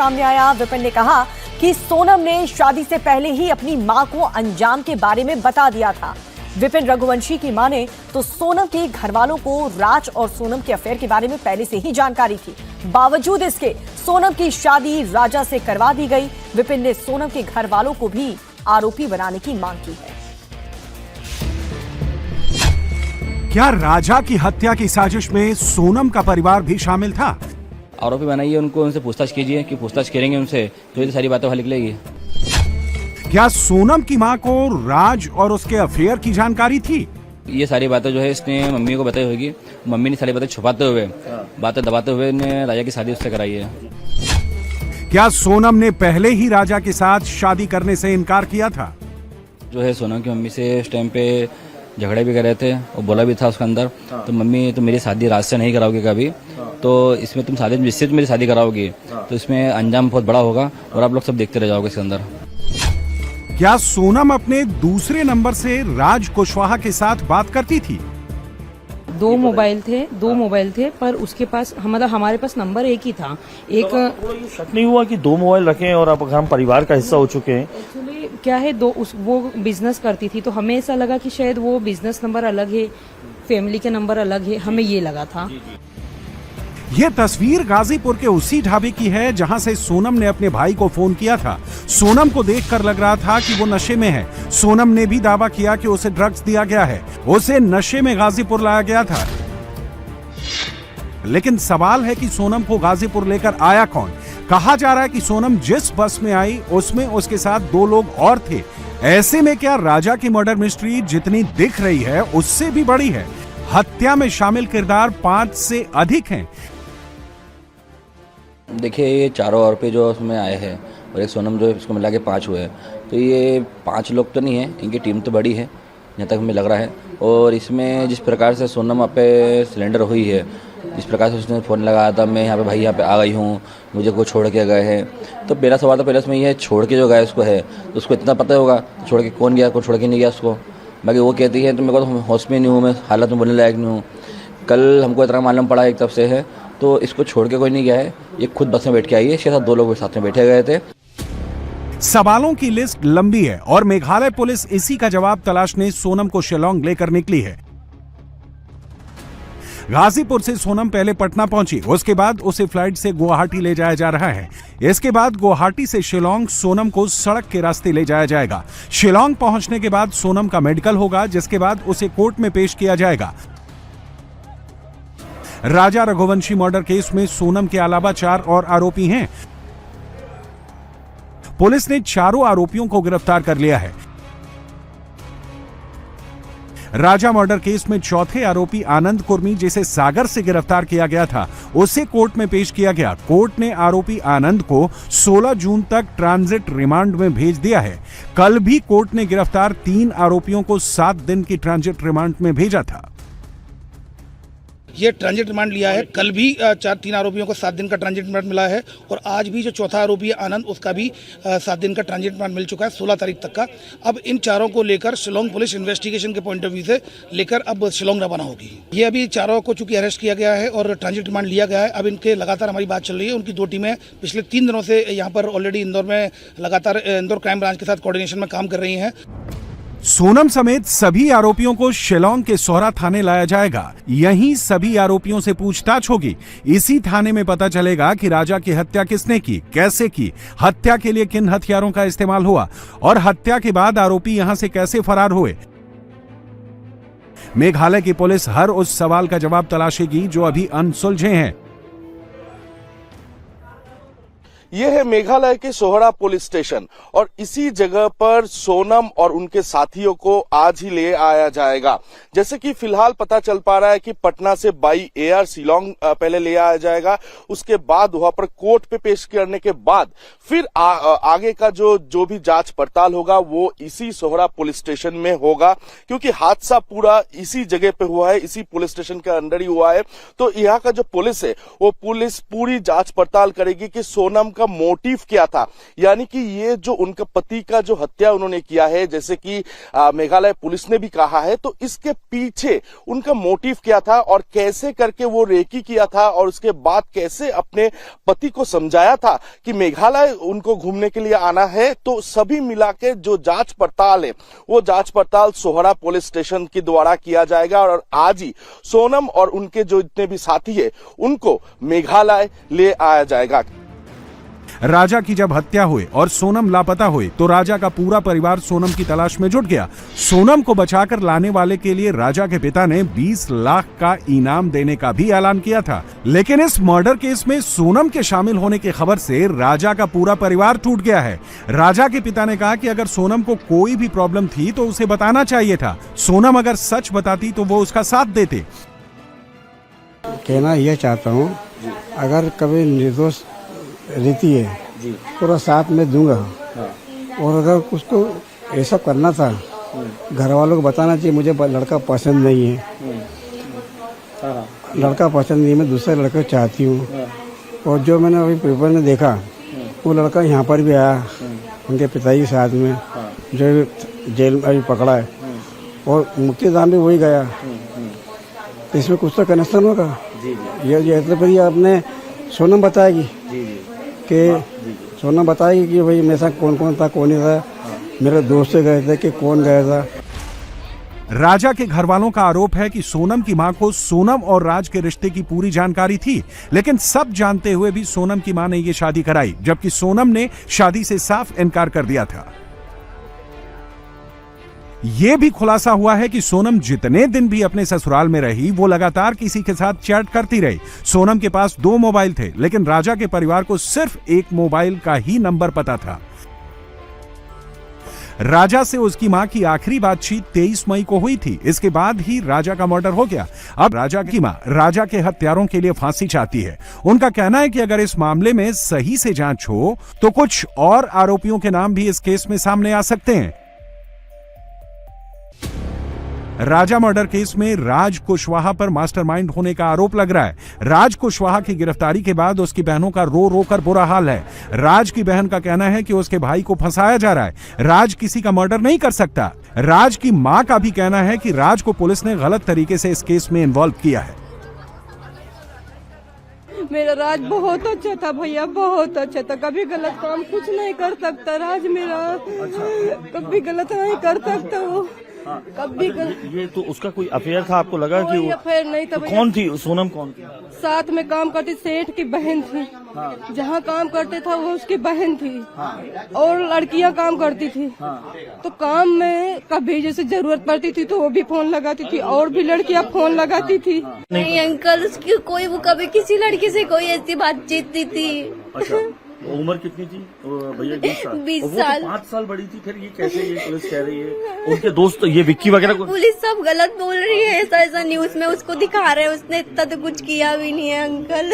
सामने आया। विपिन ने कहा कि सोनम ने शादी से पहले ही अपनी मां को अंजाम के बारे में बता दिया था। विपिन रघुवंशी की माने तो सोनम के घर वालों को राज और सोनम के अफेयर के बारे में पहले से ही जानकारी थी। बावजूद इसके सोनम की शादी राजा से करवा दी गई। विपिन ने सोनम के घर वालों को भी आरोपी बनाने की मांग की है। क्या राजा की हत्या की साजिश में सोनम का परिवार भी शामिल था? आरोपी बनाइए, उनको उनसे पूछताछ कीजिए कि पूछताछ करेंगे उनसे तो ये सारी बातें बाहर निकलेगी। क्या सोनम की मां को राज और उसके अफेयर की जानकारी थी? ये सारी बातें जो है इसने मम्मी को बताई होगी। मम्मी ने सारी बातें छुपाते हुए, बातें दबाते हुए ने राजा की शादी उससे कराई है। क्या सोनम ने पहले ही राजा के साथ शादी करने से इनकार किया था? जो है सोनम की मम्मी से उस टाइम पे झगड़े भी कर रहे थे और बोला भी था उसके अंदर, तो मम्मी तुम मेरी शादी राज से नहीं कराओगी कभी, तो इसमें तुम शादी जिससे मेरी शादी कराओगी तो इसमें अंजाम बहुत बड़ा होगा और आप लोग सब देखते रह जाओगे इसके अंदर। क्या सोनम अपने दूसरे नंबर से राज कुशवाहा के साथ बात करती थी? दो मोबाइल थे पर उसके पास हमारे पास नंबर एक ही था। एक शक नहीं हुआ कि दो मोबाइल रखे और अब हम परिवार का हिस्सा हो चुके हैं। एक्चुअली क्या है, वो बिजनेस करती थी तो हमें ऐसा लगा कि शायद वो बिजनेस नंबर अलग है, फैमिली के नंबर अलग है, हमें ये लगा था। ये तस्वीर गाजीपुर के उसी ढाबे की है जहां से सोनम ने अपने भाई को फोन किया था। सोनम को देखकर लग रहा था कि वो नशे में है। सोनम ने भी दावा किया कि उसे ड्रग्स दिया गया है, उसे नशे में गाजीपुर लाया गया था। लेकिन सवाल है कि सोनम को गाजीपुर लेकर आया कौन? कहा जा रहा है कि सोनम जिस बस में आई उसमें उसके साथ दो लोग और थे। ऐसे में क्या राजा की मर्डर मिस्ट्री जितनी दिख रही है उससे भी बड़ी है? हत्या में शामिल किरदार 5 से अधिक हैं। देखिए ये चारों आरोपी जो उसमें आए हैं और एक सोनम जो है इसको मिला के 5 हुए हैं, तो ये 5 लोग तो नहीं है, इनकी टीम तो बड़ी है जहाँ तक हमें लग रहा है। और इसमें जिस प्रकार से सोनम पे सिलेंडर हुई है, जिस प्रकार से उसने फ़ोन लगाया था मैं यहाँ पे भाई यहाँ पे आ गई हूँ, मुझे को छोड़ के गए हैं, तो मेरा सवाल तो पहले उसमें ये है छोड़ के जो गया उसको है तो उसको इतना पता होगा तो छोड़ के कौन गया, कौन छोड़ के नहीं गया उसको। बाकी वो कहती है तो मेरे को तो होश में नहीं हूँ, मैं हालत में बोलने लायक नहीं हूँ। कल हमको इतना मालूम पड़ा एक तरफ से है तो इसको छोड़ के कोई नहीं गया है, ये खुद बस में बैठ के आई है, इसके साथ 2 लोग साथ में बैठे गए थे। सवालों की लिस्ट लंबी है और मेघालय पुलिस इसी का जवाब तलाशने सोनम को शिलांग लेकर निकली है। गाजीपुर से सोनम पहले पटना पहुंची, उसके बाद उसे फ्लाइट से गुवाहाटी ले जाया जा रहा है। इसके बाद गुवाहाटी से शिलांग सोनम को सड़क के रास्ते ले जाया जाएगा। शिलांग पहुंचने के बाद सोनम का मेडिकल होगा, जिसके बाद उसे कोर्ट में पेश किया जाएगा। राजा रघुवंशी मर्डर केस में सोनम के अलावा 4 और आरोपी हैं। पुलिस ने चारों आरोपियों को गिरफ्तार कर लिया है। राजा मर्डर केस में चौथे आरोपी आनंद कुर्मी, जिसे सागर से गिरफ्तार किया गया था, उसे कोर्ट में पेश किया गया। कोर्ट ने आरोपी आनंद को 16 जून तक ट्रांजिट रिमांड में भेज दिया है। कल भी कोर्ट ने गिरफ्तार 3 आरोपियों को 7 दिन की ट्रांजिट रिमांड में भेजा था। ये ट्रांजिट रिमांड लिया है। कल भी 3 आरोपियों को 7 दिन का ट्रांजिट रिमांड मिला है और आज भी जो चौथा आरोपी है आनंद, उसका भी 7 दिन का ट्रांजिट रिमांड मिल चुका है 16 तारीख तक का। अब इन चारों को लेकर शिलांग पुलिस इन्वेस्टिगेशन के पॉइंट ऑफ व्यू से लेकर अब शिलांग रवाना होगी। ये अभी चारों को चूंकि अरेस्ट किया गया है और ट्रांजिट रिमांड लिया गया है, अब इनके लगातार हमारी बात चल रही है। उनकी 2 टीमें पिछले 3 दिनों से यहाँ पर ऑलरेडी इंदौर में लगातार इंदौर क्राइम ब्रांच के साथ कोऑर्डिनेशन में काम कर रही हैं। सोनम समेत सभी आरोपियों को शिलांग के सोहरा थाने लाया जाएगा। यहीं सभी आरोपियों से पूछताछ होगी। इसी थाने में पता चलेगा कि राजा की हत्या किसने की, कैसे की, हत्या के लिए किन हथियारों का इस्तेमाल हुआ और हत्या के बाद आरोपी यहां से कैसे फरार हुए। मेघालय की पुलिस हर उस सवाल का जवाब तलाशेगी जो अभी अनसुलझे हैं। ये है मेघालय के सोहरा पुलिस स्टेशन और इसी जगह पर सोनम और उनके साथियों को आज ही ले आया जाएगा। जैसे कि फिलहाल पता चल पा रहा है कि पटना से बाई एयर शिलांग पहले ले आया जाएगा, उसके बाद वहां पर कोर्ट पे पेश करने के बाद फिर आगे का जो भी जांच पड़ताल होगा वो इसी सोहरा पुलिस स्टेशन में होगा, क्योंकि हादसा पूरा इसी जगह पे हुआ है, इसी पुलिस स्टेशन के अंदर ही हुआ है। तो यहाँ का जो पुलिस है वो पुलिस पूरी जांच पड़ताल करेगी कि सोनम उनका मोटिव क्या था, यानी कि ये जो उनका पति का जो हत्या उन्होंने किया है, जैसे कि मेघालय पुलिस ने भी कहा है, तो इसके पीछे उनका मोटिव क्या था और कैसे करके वो रेकी किया था और उसके बाद कैसे अपने पति को समझाया था कि मेघालय उनको घूमने के लिए आना है। तो सभी मिला के जो जांच पड़ताल है वो जांच पड़ताल सोहरा पुलिस स्टेशन के द्वारा किया जाएगा और आज ही सोनम और उनके जो इतने भी साथी है उनको मेघालय ले आया जाएगा। राजा की जब हत्या हुई और सोनम लापता हुई तो राजा का पूरा परिवार सोनम की तलाश में जुट गया। सोनम को बचाकर लाने वाले के लिए राजा के पिता ने 20 लाख का इनाम देने का भी ऐलान किया था। लेकिन इस मर्डर केस में सोनम के शामिल होने की खबर से राजा का पूरा परिवार टूट गया है। राजा के पिता ने कहा कि अगर सोनम को कोई भी प्रॉब्लम थी तो उसे बताना चाहिए था। सोनम अगर सच बताती तो वो उसका साथ देते। कहना यह चाहता हूँ, अगर कभी निर्दोष रहती है पूरा साथ में दूंगा। और अगर कुछ तो ऐसा करना था, घर वालों को बताना चाहिए मुझे लड़का पसंद नहीं है, लड़का पसंद नहीं है, मैं दूसरे लड़के को चाहती हूँ। और जो मैंने अभी पेपर में देखा वो लड़का यहाँ पर भी आया उनके पिताजी के साथ में, जो जेल में अभी पकड़ा है, और मुक्तिधाम भी वही गया। तो इसमें कुछ तो कनेक्शन होगा। ये तो फिर आपने सोनम बताएगी कि सोनम बताएगी कि भाई मेरे साथ कौन कौन था, कौन नहीं था, मेरे दोस्त से गए थे कि कौन गया था। राजा के घर वालों का आरोप है कि सोनम की मां को सोनम और राज के रिश्ते की पूरी जानकारी थी, लेकिन सब जानते हुए भी सोनम की मां ने ये शादी कराई, जबकि सोनम ने शादी से साफ इनकार कर दिया था। यह भी खुलासा हुआ है कि सोनम जितने दिन भी अपने ससुराल में रही वो लगातार किसी के साथ चैट करती रही। सोनम के पास 2 मोबाइल थे, लेकिन राजा के परिवार को सिर्फ एक मोबाइल का ही नंबर पता था। राजा से उसकी मां की आखिरी बातचीत 23 मई को हुई थी। इसके बाद ही राजा का मर्डर हो गया। अब राजा की मां राजा के हत्यारों के लिए फांसी चाहती है। उनका कहना है कि अगर इस मामले में सही से जांच हो तो कुछ और आरोपियों के नाम भी इस केस में सामने आ सकते हैं। राजा मर्डर केस में राज कुशवाहा पर मास्टरमाइंड होने का आरोप लग रहा है। राज कुशवाहा की गिरफ्तारी के बाद उसकी बहनों का रो रो कर बुरा हाल है। राज की बहन का कहना है कि उसके भाई को फंसाया जा रहा है। राज किसी का मर्डर नहीं कर सकता। राज की मां का भी कहना है कि राज को पुलिस ने गलत तरीके से इस केस में इन्वॉल्व किया है। मेरा राज बहुत अच्छा था भैया, बहुत अच्छा था, कभी गलत काम कुछ नहीं कर सकता। राज मेरा कभी गलत नहीं कर सकता वो। कभी ये तो उसका कोई अफेयर था, आपको लगा कि वो अफेयर नहीं था। तो कौन थी सोनम? कौन थी? साथ में काम करती सेठ की बहन थी। जहाँ काम करते था वो उसकी बहन थी। और लड़कियां काम करती थी। तो काम में कभी जैसे जरूरत पड़ती थी तो वो भी फोन लगाती थी, और भी लड़कियां फोन लगाती थी। नहीं अंकल, उसकी कोई वो कभी किसी लड़की से कोई ऐसी बातचीत नहीं थी। अच्छा, उम्र कितनी थी भैया? 20 साल। 5 साल बड़ी थी। फिर ये कैसे ये पुलिस कह रही है उनके दोस्त ये विक्की वगैरह को? पुलिस सब गलत बोल रही है, ऐसा ऐसा न्यूज में उसको दिखा रहे हैं, उसने इतना तो कुछ किया भी नहीं है अंकल।